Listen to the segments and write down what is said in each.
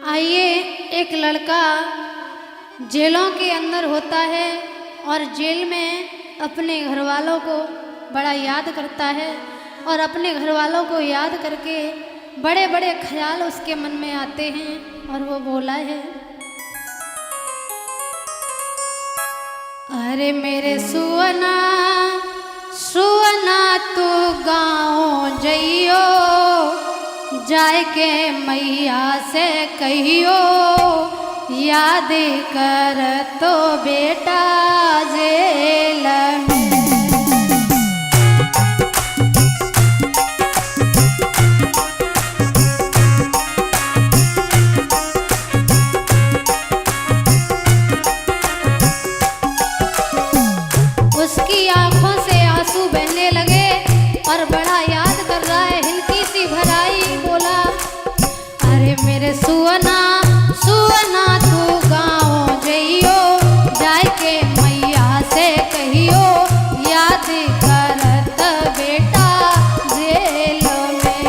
आइए, एक लड़का जेलों के अंदर होता है और जेल में अपने घर वालों को बड़ा याद करता है और अपने घर वालों को याद करके बड़े बड़े ख्याल उसके मन में आते हैं और वो बोला है, अरे मेरे सुअना सुअना तू गाँव जइयो, जाए के मैया से कहियो, याद कर तो बेटा जेल में। उसकी आंखों से आंसू बहने लगे और बड़ा याद कर रहा है, हिलकी सी भराई बोला, अरे मेरे सुअना सुअना तू गाँव जइयो, जाय के मैया से कहियो, याद करत बेटा जेल में।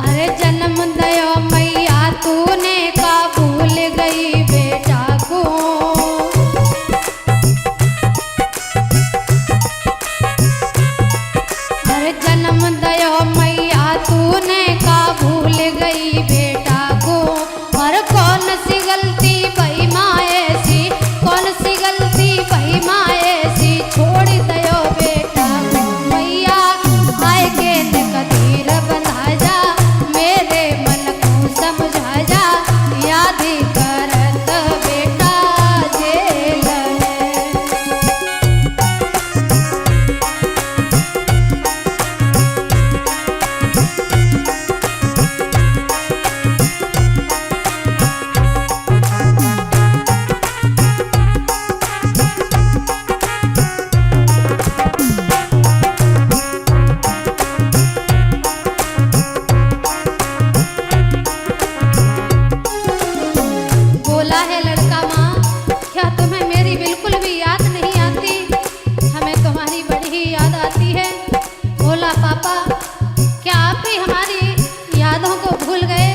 अरे जन्म दयो मैया तूने का भूल गई बेटा को, अरे जन्म दयो मैया तूने का भूल गई बेटा को, और कौन सी गलती भई माए सी, कौन सी गलती भई माए सी, छोड़ दयो बेटा को मैया, आए के कदीर बना जा, मेरे मन को समझा जा, याद करत बेटा जेल में। बोला है लड़का, माँ क्या तुम्हें मेरी बिल्कुल भी याद नहीं आती, हमें तुम्हारी बड़ी ही याद आती है। बोला, पापा क्या आप भी हमारी यादों को भूल गए,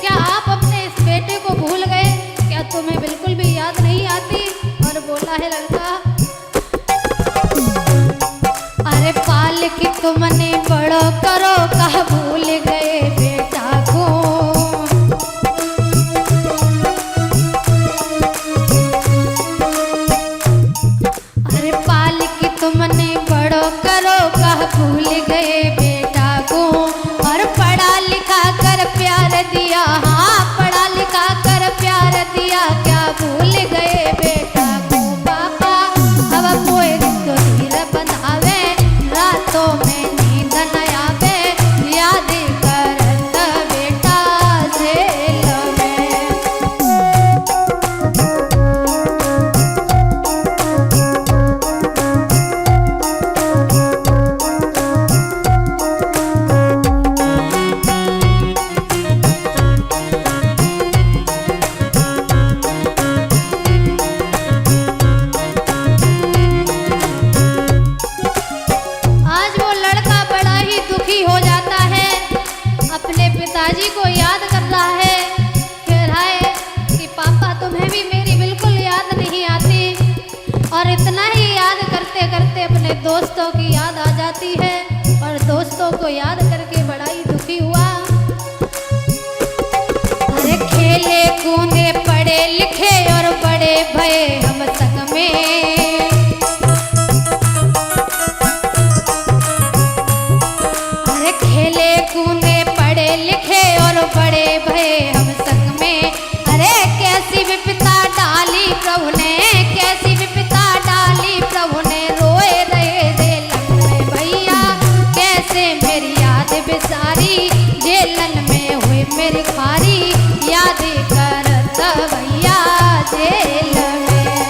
क्या आप अपने इस बेटे को भूल गए, क्या तुम्हें बिल्कुल भी याद नहीं आती। और बोला है लड़का, अरे पाल की तुमने बड़ो करो कहा भूल गए बेटा को, अरे पाल की तुमने बड़ो करो कहा भूल गए बेटा को, और पढ़ा लिखा कर प्यार दिया, हाँ पढ़ा लिखा कर प्यार दिया, क्या भूल गए बेटा को पापा, अब कोई तो धीर बनावे, रातों में नींद न आवे, याद करत बेटा जेल में। आज वो लड़का बड़ा ही दुखी हो जाता है, अपने पिताजी को याद कर रहा है, कह रहा है कि पापा तुम्हें भी मेरी बिल्कुल याद नहीं आती, और इतना ही याद करते करते अपने दोस्तों की याद आ जाती है और दोस्तों को याद करके बड़ा ही दुखी हुआ। अरे खेले कूदे पढ़े लिखे और बड़े भये हम संग में, अरे खेले कूदे पढ़े लिखे और बड़े भये हम संग में, अरे कैसी विपदा डाली प्रभु ने, कैसी विपदा डाली प्रभु ने, रोए रहे जेलन में भैया, कैसे मेरी याद बिसारी, जेलन में हुई मेरी खारी, याद करत भैया जेल में।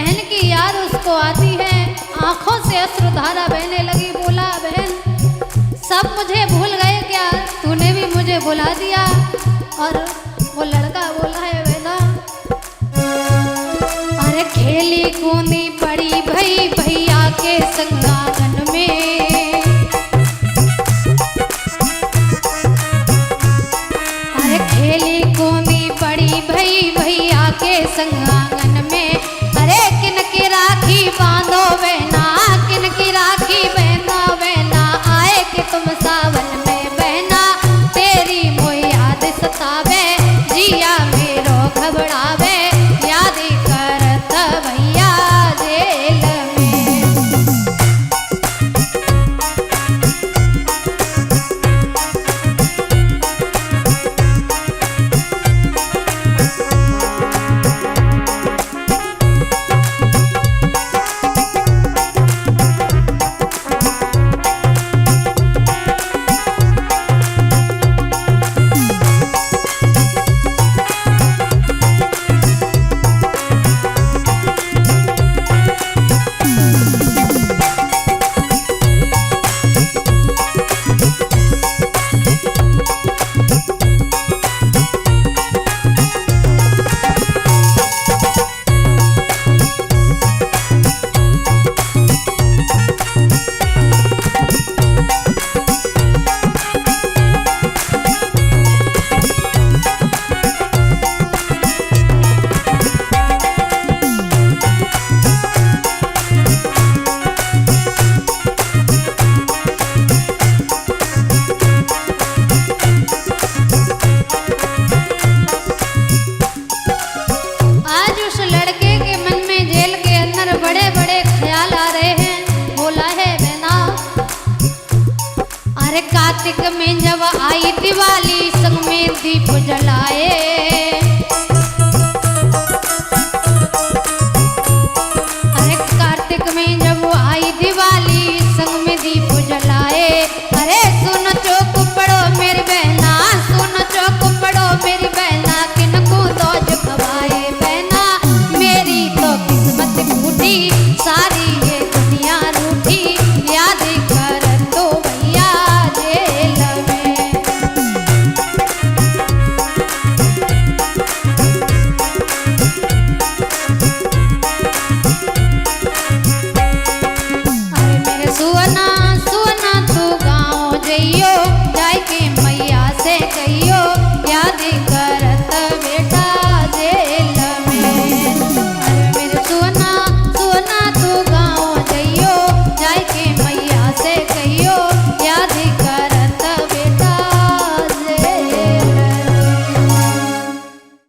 बहन की याद उसको आती है, आंखों से अश्रुधारा बहने लगी। बोला बहन सब मुझे भूल गए क्या, तूने भी मुझे भुला दिया। और वो लड़का बोला है बहना, अरे खेली कूदी पड़ी भई भैया के संग आंगन में, अरे खेली कूदी पड़ी भई भैया के संग आंगन में। अरे किन की राखी बांधो बहना, किन की राखी बहना बहना, आए कि तुम सावन में बहना, तेरी मोह याद सतावे, जिया मेरो घबरावे, याद करत भैया जेल में। आज उस लड़के के मन में जेल के अंदर बड़े बड़े ख्याल आ रहे हैं। बोला है बहना, अरे कार्तिक में जब आई दिवाली संग में दीप जलाए, अरे कार्तिक में जब आई दिवाली संग में दीप जलाए। अरे सुन चौक पड़ो मेरी बहना, सुन चौक पड़ो मेरी बहना, किनको दो खवाए बहना, मेरी तो किस्मत फूटी